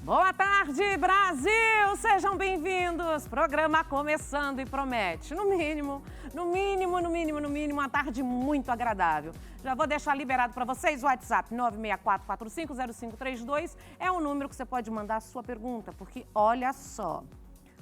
Boa tarde, Brasil! Sejam bem-vindos! Programa começando e promete, no mínimo, uma tarde muito agradável. Já vou deixar liberado para vocês o WhatsApp 964450532. É um número que você pode mandar a sua pergunta, porque olha só,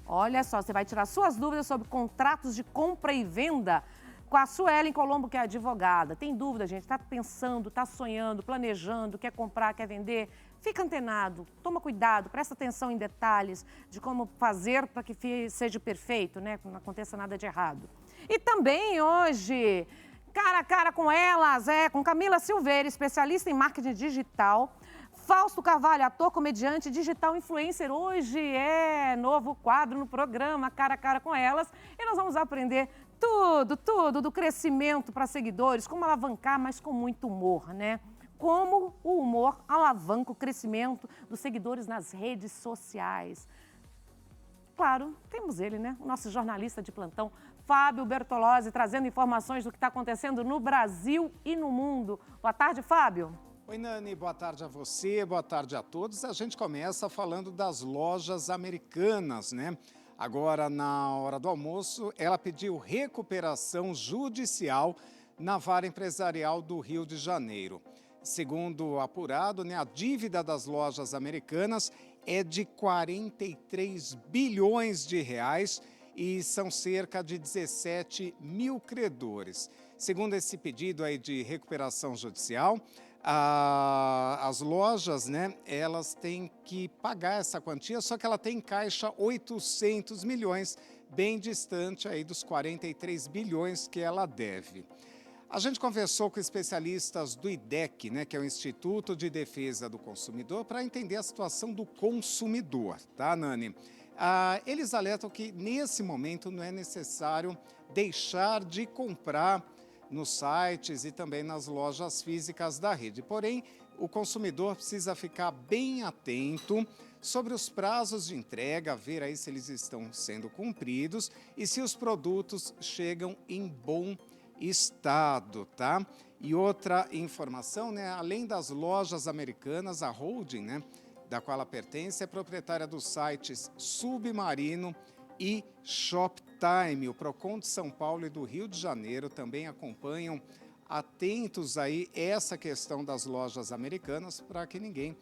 você vai tirar suas dúvidas sobre contratos de compra e venda com a Suelen Colombo, que é advogada. Tem dúvida, gente? Está pensando, está sonhando, planejando, quer comprar, quer vender? Fica antenado, toma cuidado, presta atenção em detalhes de como fazer para que seja perfeito, né? Que não aconteça nada de errado. E também hoje, cara a cara com elas, com Camila Silveira, especialista em marketing digital, Fausto Carvalho, ator, comediante, digital influencer. Hoje é novo quadro no programa Cara a Cara com Elas e nós vamos aprender tudo do crescimento para seguidores, como alavancar, mas com muito humor, né? Como o humor alavanca o crescimento dos seguidores nas redes sociais. Claro, temos ele, né? O nosso jornalista de plantão, Fábio Bertolozzi, trazendo informações do que está acontecendo no Brasil e no mundo. Boa tarde, Fábio. Oi, Nani, boa tarde a você, boa tarde a todos. A gente começa falando das lojas americanas, né? Agora, na hora do almoço, ela pediu recuperação judicial na vara empresarial do Rio de Janeiro. Segundo apurado, né, a dívida das lojas americanas é de 43 bilhões de reais e são cerca de 17 mil credores. Segundo esse pedido aí de recuperação judicial, as lojas, né, elas têm que pagar essa quantia, só que ela tem em caixa 800 milhões, bem distante aí dos 43 bilhões que ela deve. A gente conversou com especialistas do IDEC, né, que é o Instituto de Defesa do Consumidor, para entender a situação do consumidor, tá, Nani? Eles alertam que, nesse momento, não é necessário deixar de comprar nos sites e também nas lojas físicas da rede. Porém, o consumidor precisa ficar bem atento sobre os prazos de entrega, ver aí se eles estão sendo cumpridos e se os produtos chegam em bom estado, tá? E outra informação, né? Além das lojas americanas, a holding, né, da qual ela pertence, é proprietária dos sites Submarino e Shoptime. O Procon de São Paulo e do Rio de Janeiro também acompanham atentos aí essa questão das lojas americanas para que ninguém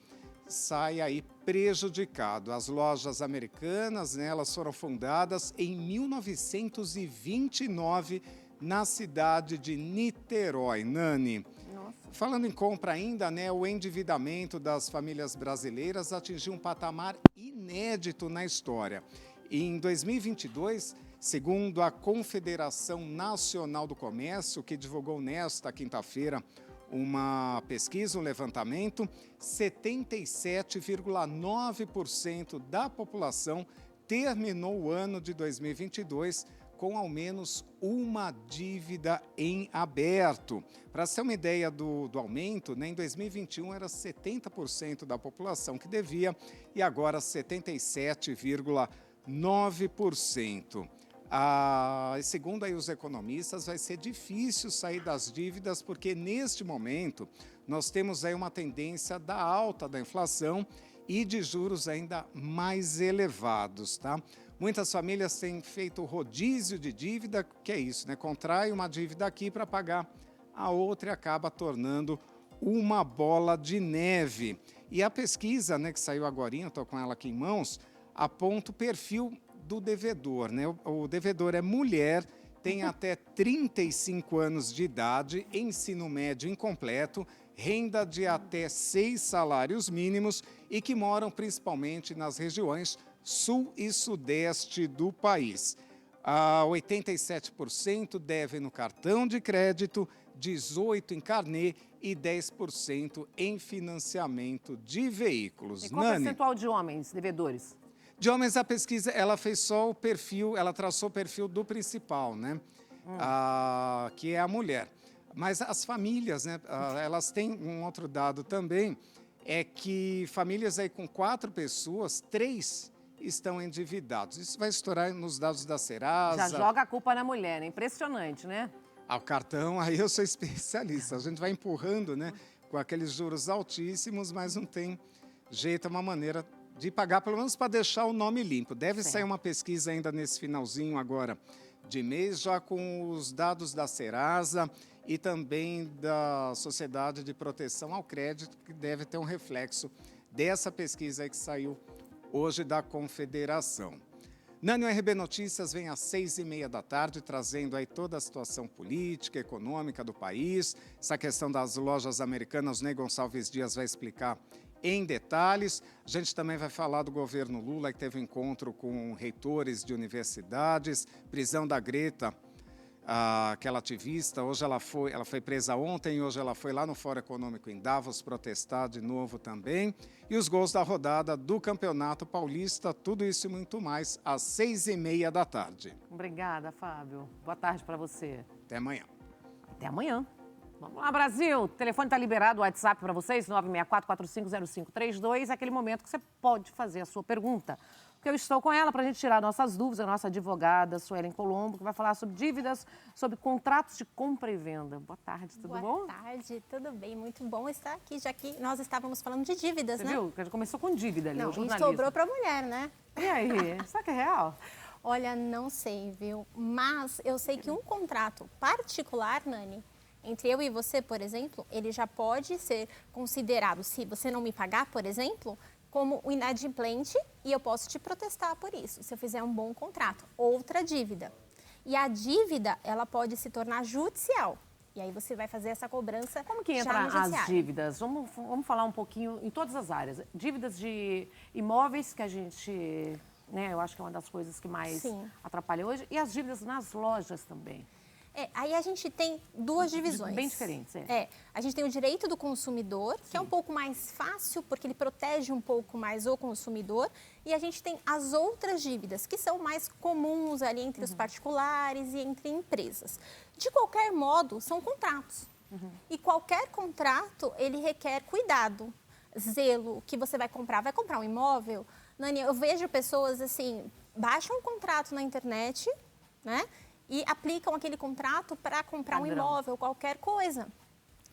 saia aí prejudicado. As lojas americanas, né, elas foram fundadas em 1929 na cidade de Niterói, Nani. Nossa. Falando em compra ainda, né, o endividamento das famílias brasileiras atingiu um patamar inédito na história. Em 2022, segundo a Confederação Nacional do Comércio, que divulgou nesta quinta-feira uma pesquisa, um levantamento, 77,9% da população terminou o ano de 2022 com ao menos uma dívida em aberto. Para ser uma ideia do aumento, né, em 2021 era 70% da população que devia e agora 77,9%. Segundo aí os economistas, vai ser difícil sair das dívidas porque neste momento nós temos aí uma tendência da alta da inflação e de juros ainda mais elevados, tá? Muitas famílias têm feito rodízio de dívida, que é isso, né? Contrai uma dívida aqui para pagar a outra e acaba tornando uma bola de neve. E a pesquisa, né, que saiu agorinha, estou com ela aqui em mãos, aponta o perfil do devedor, né? O devedor é mulher, tem até 35 anos de idade, ensino médio incompleto, renda de até 6 salários mínimos e que moram principalmente nas regiões sul e sudeste do país. 87% devem no cartão de crédito, 18% em carnê e 10% em financiamento de veículos. E qual o percentual de homens devedores? De homens, a pesquisa, ela fez só o perfil, ela traçou o perfil do principal, né? Que é a mulher. Mas as famílias, né? Elas têm um outro dado também, é que famílias aí com 4 pessoas, 3 estão endividados. Isso vai estourar nos dados da Serasa. Já joga a culpa na mulher, né? Impressionante, né? O cartão, aí eu sou especialista. A gente vai empurrando, né? Com aqueles juros altíssimos, mas não tem jeito, é uma maneira de pagar, pelo menos para deixar o nome limpo. Deve sair uma pesquisa ainda nesse finalzinho agora de mês, já com os dados da Serasa e também da Sociedade de Proteção ao Crédito, que deve ter um reflexo dessa pesquisa aí que saiu hoje da Confederação. Nani, o RB Notícias vem às 6h30 da tarde, trazendo aí toda a situação política, econômica do país. Essa questão das lojas americanas, o Ney Gonçalves Dias vai explicar em detalhes. A gente também vai falar do governo Lula, que teve um encontro com reitores de universidades, prisão da Greta, aquela ativista. Hoje ela foi presa ontem, hoje ela foi lá no Fórum Econômico em Davos protestar de novo também. E os gols da rodada do Campeonato Paulista, tudo isso e muito mais, às 6h30 da tarde. Obrigada, Fábio. Boa tarde para você. Até amanhã. Até amanhã. Vamos lá, Brasil. O telefone está liberado, o WhatsApp para vocês, 964-450532. É aquele momento que você pode fazer a sua pergunta. Porque eu estou com ela para a gente tirar nossas dúvidas, a nossa advogada, Suelen Colombo, que vai falar sobre dívidas, sobre contratos de compra e venda. Boa tarde, tudo bom? Boa tarde, tudo bem? Muito bom estar aqui, já que nós estávamos falando de dívidas, Você né? viu? Que a gente começou com dívida ali, Não, o e jornalismo. sobrou para a mulher, né? E aí, será que é real? Olha, não sei, viu? Mas eu sei que um contrato particular, Nani, entre eu e você, por exemplo, ele já pode ser considerado, se você não me pagar, por exemplo, como um inadimplente e eu posso te protestar por isso, se eu fizer um bom contrato. Outra dívida. E a dívida, ela pode se tornar judicial. E aí você vai fazer essa cobrança. Como que entra as dívidas? Vamos falar um pouquinho em todas as áreas. Dívidas de imóveis, que a gente, né, eu acho que é uma das coisas que mais atrapalha hoje. E as dívidas nas lojas também. Aí a gente tem duas divisões. Bem diferentes, a gente tem o direito do consumidor, que é um pouco mais fácil, porque ele protege um pouco mais o consumidor. E a gente tem as outras dívidas, que são mais comuns ali entre os particulares e entre empresas. De qualquer modo, são contratos. E qualquer contrato, ele requer cuidado, zelo. O que você vai comprar um imóvel? Nani, eu vejo pessoas assim, baixam um contrato na internet, né? E aplicam aquele contrato para comprar um imóvel, qualquer coisa.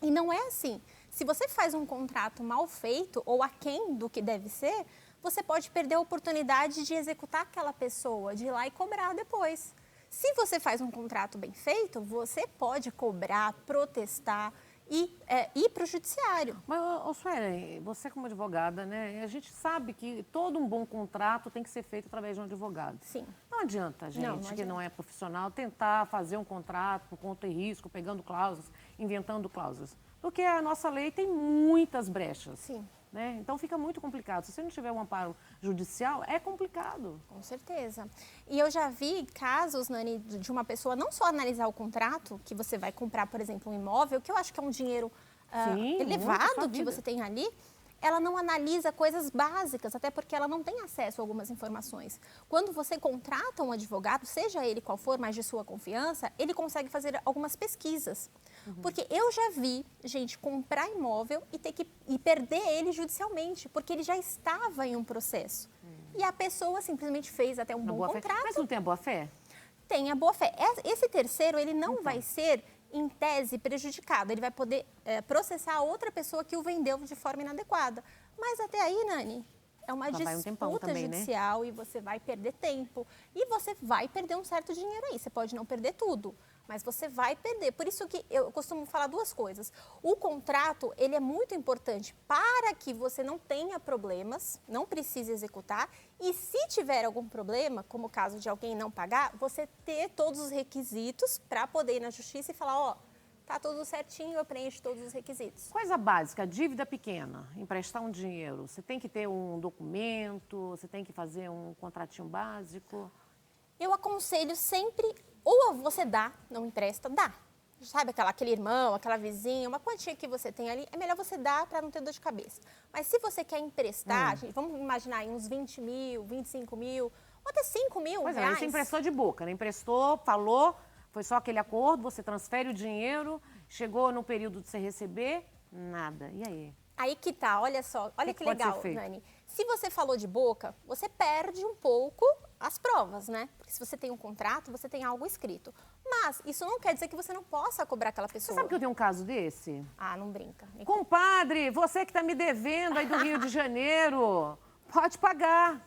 E não é assim. Se você faz um contrato mal feito ou aquém do que deve ser, você pode perder a oportunidade de executar aquela pessoa, de ir lá e cobrar depois. Se você faz um contrato bem feito, você pode cobrar, protestar e ir para o judiciário. Mas, Suelen, você como advogada, né, a gente sabe que todo um bom contrato tem que ser feito através de um advogado. Sim. Não adianta a gente que não é profissional tentar fazer um contrato por conta e risco, pegando cláusulas, inventando cláusulas. Porque a nossa lei tem muitas brechas. Sim. Né? Então fica muito complicado. Se você não tiver um amparo judicial, é complicado. Com certeza. E eu já vi casos, Nani, de uma pessoa não só analisar o contrato, que você vai comprar, por exemplo, um imóvel, que eu acho que é um dinheiro elevado que você tem ali, ela não analisa coisas básicas, até porque ela não tem acesso a algumas informações. Quando você contrata um advogado, seja ele qual for, mas de sua confiança, ele consegue fazer algumas pesquisas. Porque eu já vi gente comprar imóvel e ter que perder ele judicialmente, porque ele já estava em um processo. E a pessoa simplesmente fez até um bom contrato. Mas não tem a boa-fé? Tem a boa-fé. Esse terceiro, ele não vai ser, em tese, prejudicado. Ele vai poder processar a outra pessoa que o vendeu de forma inadequada. Mas até aí, Nani, é uma disputa judicial, né? E você vai perder tempo. E você vai perder um certo dinheiro aí. Você pode não perder tudo, mas você vai perder. Por isso que eu costumo falar duas coisas. O contrato, ele é muito importante para que você não tenha problemas, não precise executar. E se tiver algum problema, como o caso de alguém não pagar, você ter todos os requisitos para poder ir na justiça e falar, ó, tá tudo certinho, eu preencho todos os requisitos. Coisa básica, dívida pequena, emprestar um dinheiro. Você tem que ter um documento, você tem que fazer um contratinho básico. Eu aconselho sempre, ou você dá, não empresta, dá. Sabe aquele irmão, aquela vizinha, uma quantia que você tem ali, é melhor você dar para não ter dor de cabeça. Mas se você quer emprestar, gente, vamos imaginar aí uns 20 mil, 25 mil, ou até 5 mil reais. Pois é, você emprestou de boca, né? Emprestou, falou, foi só aquele acordo, você transfere o dinheiro, chegou no período de você receber, nada. E aí? Aí que tá, olha só, olha que pode ser legal, feito? Nani. Se você falou de boca, você perde um pouco as provas, né? Porque se você tem um contrato, você tem algo escrito. Mas isso não quer dizer que você não possa cobrar aquela Você pessoa. sabe que eu tenho um caso desse? Ah, não brinca. Compadre, você que está me devendo aí do Rio de Janeiro, pode pagar.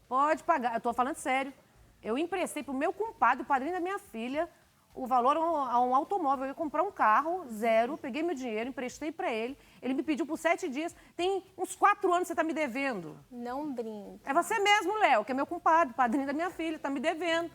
Pode pagar. Eu estou falando sério. Eu emprestei para o meu compadre, o padrinho da minha filha, o valor a um automóvel. Eu ia comprar um carro, zero, peguei meu dinheiro, emprestei para ele. Ele me pediu por 7 dias. Tem uns 4 anos que você está me devendo. Não brinca. É você mesmo, Léo, que é meu compadre, padrinho da minha filha, está me devendo.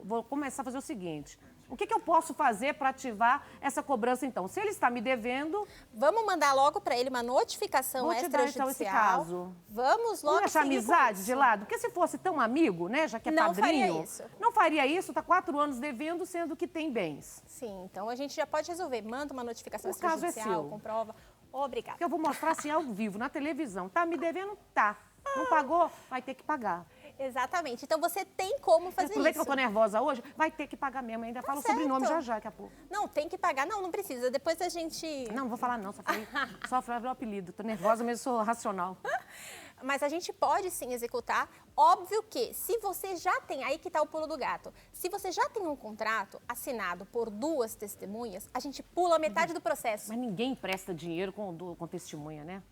Vou começar a fazer o seguinte. O que eu posso fazer para ativar essa cobrança, então? Se ele está me devendo... Vamos mandar logo para ele uma notificação Vou te dar, extrajudicial. então, esse caso. Vamos logo Vamos deixar seguir com amizade isso. de lado? Porque se fosse tão amigo, né, já que é Não padrinho... faria isso. Não faria isso, está 4 anos devendo, sendo que tem bens. Sim, então a gente já pode resolver. Manda uma notificação O caso é extrajudicial, seu. comprova. Obrigada. Porque eu vou mostrar assim ao vivo, na televisão. Tá me devendo? Tá. Não pagou? Vai ter que pagar. Exatamente. Então você tem como fazer Tudo bem isso. que eu tô nervosa hoje? Vai ter que pagar mesmo. Ainda falo o certo. sobrenome já, daqui a pouco. Não, tem que pagar. Não, não precisa. Depois a gente... Não vou falar não, só falei o apelido. Tô nervosa, mas sou racional. Mas a gente pode sim executar. Óbvio que se você já tem, aí que tá o pulo do gato. Se você já tem um contrato assinado por 2 testemunhas, a gente pula metade do processo. Mas ninguém empresta dinheiro com testemunha, né?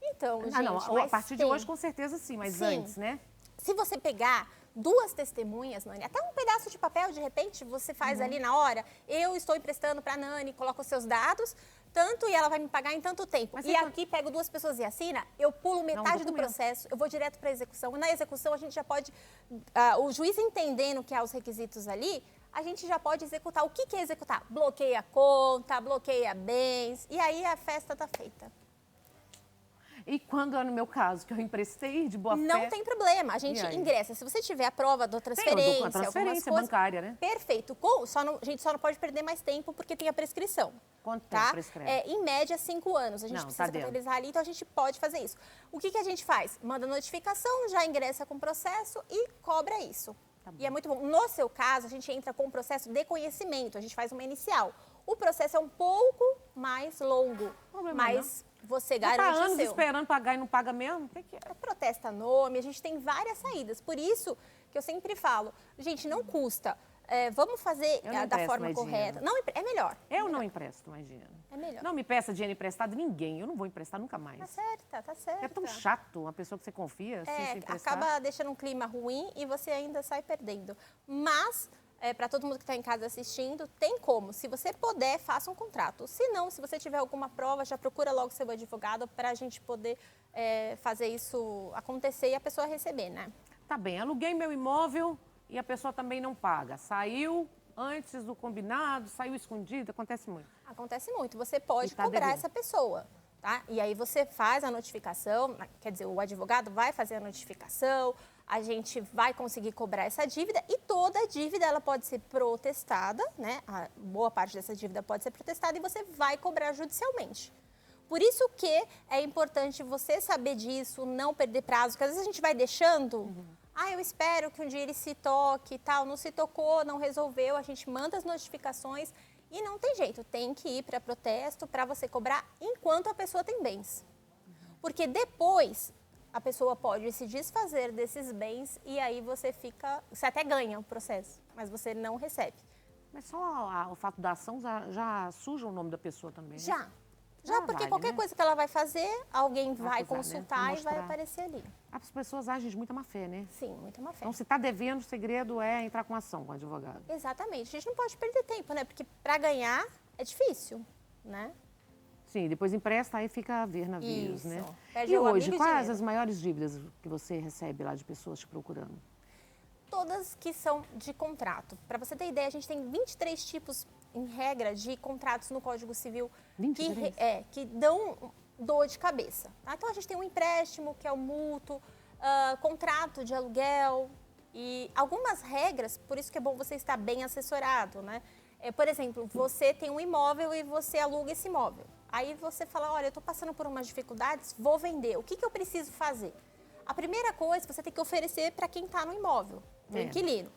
Então, gente, Não, a mas partir de tem. hoje com certeza sim, mas Sim. antes, né? Se você pegar 2 testemunhas, Nani, até um pedaço de papel, de repente, você faz ali na hora, eu estou emprestando para a Nani, coloco os seus dados, tanto e ela vai me pagar em tanto tempo. Mas e aqui pego 2 pessoas e assina, eu pulo metade do documento. processo, eu vou direto para a execução. E na execução a gente já pode, o juiz entendendo que há os requisitos ali, a gente já pode executar. O que é executar? Bloqueia a conta, bloqueia bens, e aí a festa está feita. E quando é no meu caso, que eu emprestei de boa fé... Não tem problema, a gente E aí? ingressa. Se você tiver a prova da Tem transferência, a transferência algumas coisas, bancária, né? Perfeito. A gente só não pode perder mais tempo porque tem a prescrição. Quanto Tá? tempo prescreve? Em média, 5 anos. A gente Não, precisa tá dentro. contabilizar ali, então a gente pode fazer isso. O que a gente faz? Manda notificação, já ingressa com o processo e cobra isso. E é muito bom. No seu caso, a gente entra com o processo de conhecimento, a gente faz uma inicial. O processo é um pouco mais longo, Problema mas você Já garante tá o anos seu. esperando pagar e não paga mesmo? O que é? Protesta nome, a gente tem várias saídas. Por isso que eu sempre falo, gente, não custa. Vamos fazer Eu não da empresto forma mais correta. dinheiro. Não, é melhor. Eu não empresto mais dinheiro. É melhor. Não me peça dinheiro emprestado ninguém. Eu não vou emprestar nunca mais. Tá certa, tá certa. É tão chato uma pessoa que você confia, assim, se emprestar. Acaba deixando um clima ruim e você ainda sai perdendo. Mas, para todo mundo que está em casa assistindo, tem como. Se você puder, faça um contrato. Se não, se você tiver alguma prova, já procura logo seu advogado para a gente poder fazer isso acontecer e a pessoa receber, né? Tá bem, aluguei meu imóvel e a pessoa também não paga. Saiu antes do combinado, saiu escondido, acontece muito. Acontece muito. Você pode E tá cobrar devendo. essa pessoa, tá? E aí você faz a notificação, quer dizer, o advogado vai fazer a notificação, a gente vai conseguir cobrar essa dívida e toda a dívida ela pode ser protestada, né? A boa parte dessa dívida pode ser protestada e você vai cobrar judicialmente. Por isso que é importante você saber disso, não perder prazo, porque às vezes a gente vai deixando... eu espero que um dia ele se toque e tal, não se tocou, não resolveu, a gente manda as notificações e não tem jeito, tem que ir para protesto para você cobrar enquanto a pessoa tem bens. Porque depois a pessoa pode se desfazer desses bens e aí você até ganha o processo, mas você não recebe. Mas só o fato da ação já suja o nome da pessoa também, né? Já, porque vale, qualquer né? coisa que ela vai fazer, alguém vai acusar, né? consultar Vai e vai mostrar. aparecer ali. As pessoas agem de muita má fé, né? Sim, muita má fé. Então, se está devendo, o segredo é entrar com ação com o advogado. Exatamente. A gente não pode perder tempo, né? Porque para ganhar é difícil, né? Sim, depois empresta, aí fica a ver navios, Isso. né? Perde E o hoje, amigo e quais dinheiro. as maiores dívidas que você recebe lá de pessoas te procurando? Todas que são de contrato. Para você ter ideia, a gente tem 23 tipos, em regra, de contratos no Código Civil 23? que dão dor de cabeça. Tá? Então, a gente tem um empréstimo, que é o mútuo, contrato de aluguel e algumas regras, por isso que é bom você estar bem assessorado, né? Por exemplo, você tem um imóvel e você aluga esse imóvel. Aí você fala, olha, eu estou passando por umas dificuldades, vou vender. O que eu preciso fazer? A primeira coisa, você tem que oferecer para quem está no imóvel, o inquilino.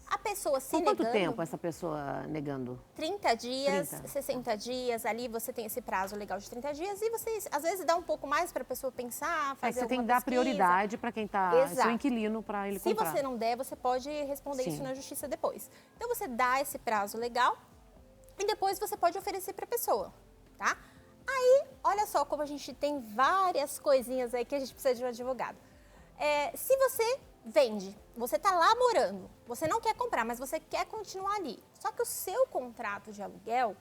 A pessoa se Por quanto negando, tempo essa pessoa negando? 30 dias, 30. 60 dias, ali você tem esse prazo legal de 30 dias e você, às vezes, dá um pouco mais para a pessoa pensar, fazer Você tem que alguma dar pesquisa. prioridade para quem está seu Exato. inquilino para ele Se comprar. você não der, você pode responder Sim. isso na justiça depois. Então, você dá esse prazo legal e depois você pode oferecer para a pessoa, tá? Aí, olha só como a gente tem várias coisinhas aí que a gente precisa de um advogado. Se você vende, você está lá morando, você não quer comprar, mas você quer continuar ali. Só que o seu contrato de aluguel,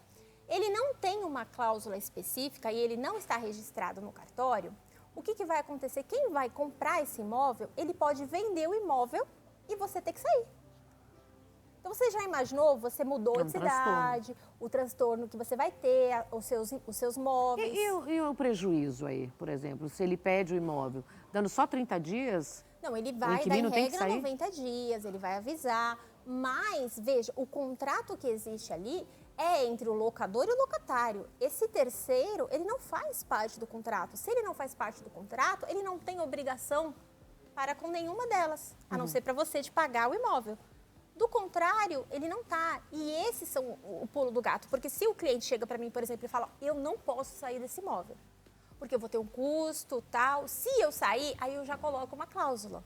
ele não tem uma cláusula específica e ele não está registrado no cartório. O que vai acontecer? Quem vai comprar esse imóvel, ele pode vender o imóvel e você ter que sair. Então, você já imaginou, você mudou de cidade, o transtorno que você vai ter, os seus móveis. E o prejuízo aí, por exemplo, se ele pede o imóvel, dando só 30 dias... Não, ele vai dar em regra 90 dias, ele vai avisar, mas, veja, o contrato que existe ali é entre o locador e o locatário. Esse terceiro, ele não faz parte do contrato. Se ele não faz parte do contrato, ele não tem obrigação para com nenhuma delas, a não ser para você de pagar o imóvel. Do contrário, ele não tá. E esses são o pulo do gato, porque se o cliente chega para mim, por exemplo, e fala, eu não posso sair desse imóvel, porque eu vou ter um custo, tal. Se eu sair, aí eu já coloco uma cláusula.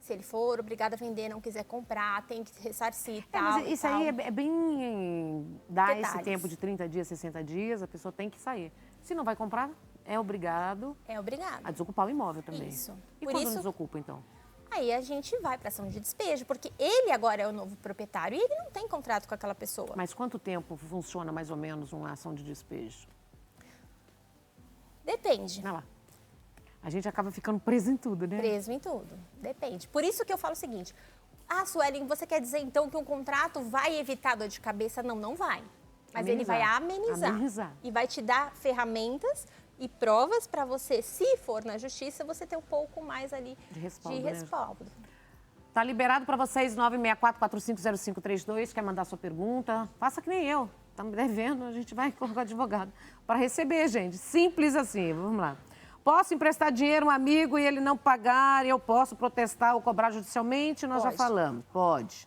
Se ele for obrigado a vender, não quiser comprar, tem que ressarcir, tal. Mas isso aí é bem... Dá esse Detalhes. tempo de 30 dias, 60 dias, a pessoa tem que sair. Se não vai comprar, é obrigado a desocupar o imóvel também. Isso. E Por quando isso, não desocupa, então? Aí a gente vai para ação de despejo, porque ele agora é o novo proprietário e ele não tem contrato com aquela pessoa. Mas quanto tempo funciona mais ou menos uma ação de despejo? Depende. Olha lá. A gente acaba ficando preso em tudo, né? Preso em tudo. Depende. Por isso que eu falo o seguinte, Suelen, você quer dizer então que um contrato vai evitar dor de cabeça? Não, não vai. Mas ele vai amenizar. E vai te dar ferramentas e provas para você, se for na justiça, você ter um pouco mais ali de respaldo. Tá liberado para vocês, 964-450532, quer mandar sua pergunta? Faça que nem eu, tá me devendo, a gente vai colocar advogado para receber, gente. Simples assim, vamos lá. Posso emprestar dinheiro a um amigo e ele não pagar, e eu posso protestar ou cobrar judicialmente? Nós já falamos, pode.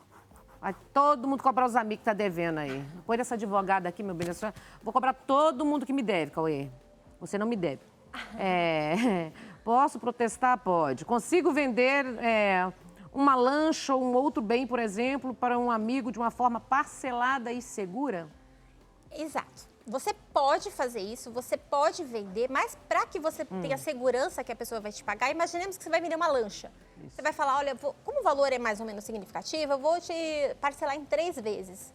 Vai todo mundo cobrar os amigos que tá devendo aí. Depois dessa advogada aqui, meu bem, vou cobrar todo mundo que me deve, Cauê. Você não me deve. Posso protestar? Pode. Consigo vender uma lancha ou um outro bem, por exemplo, para um amigo de uma forma parcelada e segura? Exato. Você pode fazer isso, você pode vender, mas para que você tenha segurança que a pessoa vai te pagar, imaginemos que você vai vender uma lancha. Isso. Você vai falar, olha, como o valor é mais ou menos significativo, eu vou te parcelar em 3 vezes.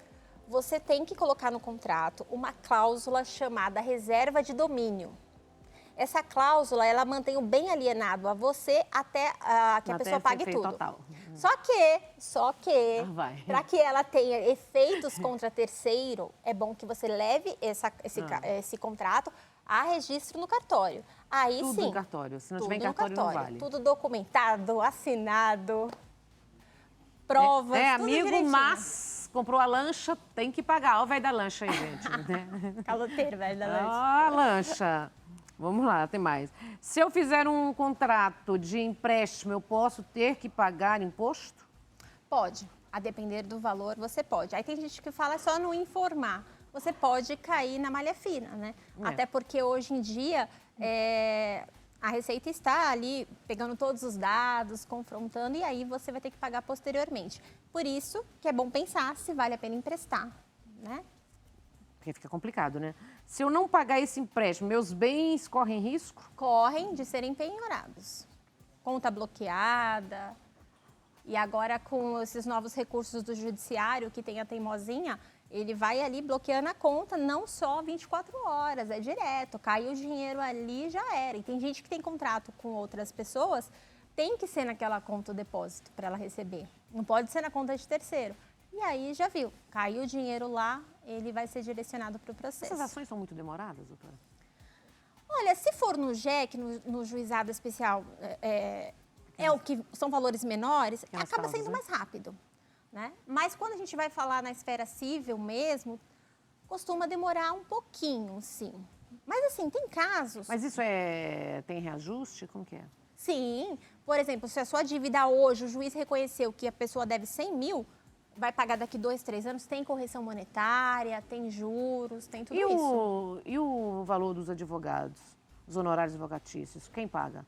Você tem que colocar no contrato uma cláusula chamada reserva de domínio. Essa cláusula, ela mantém o bem alienado a você até que a pessoa pague tudo. Total. Só que para que ela tenha efeitos contra terceiro, é bom que você leve esse contrato a registro no cartório. Aí tudo sim. No cartório. Se não tiver em cartório, não vale. Tudo documentado, assinado, provas, tudo amigo, direitinho. mas comprou a lancha, tem que pagar. Olha o velho da lancha aí, gente. Caloteiro, velho da lancha. Ó, a lancha. Vamos lá, tem mais. Se eu fizer um contrato de empréstimo, eu posso ter que pagar imposto? Pode. A depender do valor, você pode. Aí tem gente que fala só no informar. Você pode cair na malha fina, né? Até porque hoje em dia a Receita está ali pegando todos os dados, confrontando, e aí você vai ter que pagar posteriormente. Por isso que é bom pensar se vale a pena emprestar, né? Porque fica complicado, né? Se eu não pagar esse empréstimo, meus bens correm risco? Correm de serem penhorados. Conta bloqueada. E agora, com esses novos recursos do judiciário, que tem a teimosinha, ele vai ali bloqueando a conta, não só 24 horas, é direto. Caiu o dinheiro ali, já era. E tem gente que tem contrato com outras pessoas, tem que ser naquela conta o depósito para ela receber. Não pode ser na conta de terceiro. E aí, já viu, caiu o dinheiro lá, ele vai ser direcionado para o processo. Essas ações são muito demoradas, doutora? Olha, se for no JEC, no juizado especial, o que são valores menores, acaba sendo mais rápido, né? Mas quando a gente vai falar na esfera civil mesmo, costuma demorar um pouquinho, sim. Mas assim, tem casos... Mas isso tem reajuste? Como que é? Sim. Por exemplo, se a sua dívida hoje, o juiz reconheceu que a pessoa deve 100 mil, vai pagar daqui 2, 3 anos, tem correção monetária, tem juros, tem tudo E isso. e o valor dos advogados, os honorários advocatícios, quem paga?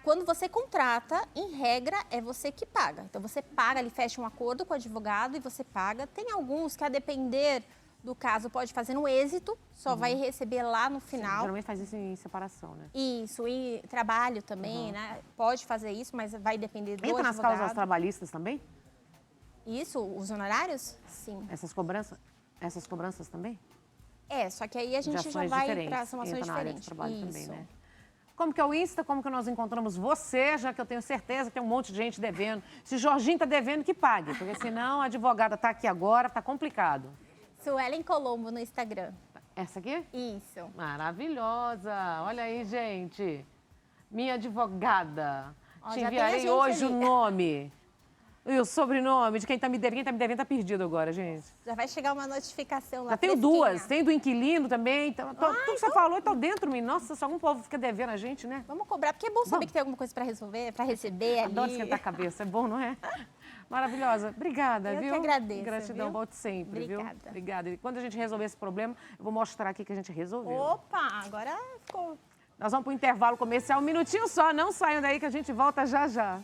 Quando você contrata, em regra, é você que paga. Então, você paga, ele fecha um acordo com o advogado e você paga. Tem alguns que, a depender do caso, pode fazer no êxito, só vai receber lá no final. Geralmente faz isso em separação, né? Isso, e trabalho também, né? Pode fazer isso, mas vai depender do Entra nas advogado. causas trabalhistas também? Isso, os honorários? Sim. Essas cobranças também? Só que aí a gente já ações vai diferentes, para ações entra na área de diferentes. trabalho Isso. também, né? Como que é o Insta? Como que nós encontramos você, já que eu tenho certeza que tem um monte de gente devendo. Se Jorginho tá devendo, que pague, porque senão a advogada tá aqui agora, tá complicado. Suelen Colombo no Instagram. Essa aqui? Isso. Maravilhosa! Olha aí, gente. Minha advogada. Ó, Te já tem a enviarei gente hoje ali. o nome. E o sobrenome de quem tá me devendo. Quem tá me devendo tá perdido agora, gente. Já vai chegar uma notificação lá. Já tenho fresquinha. duas. Tem do inquilino também. Então, tudo que você falou tá dentro de mim. Nossa, se algum povo fica devendo a gente, né? Vamos cobrar, porque é bom saber Vamos. que tem alguma coisa para resolver, para receber ali. Adoro esquentar a cabeça. É bom, não é? Maravilhosa. Obrigada, Eu viu? que agradeço, Gratidão, viu? volte sempre, Obrigada. viu? Obrigada. E quando a gente resolver esse problema, eu vou mostrar aqui que a gente resolveu. Opa, agora ficou. Nós vamos para o intervalo comercial, um minutinho só. Não saiam daí que a gente volta já já.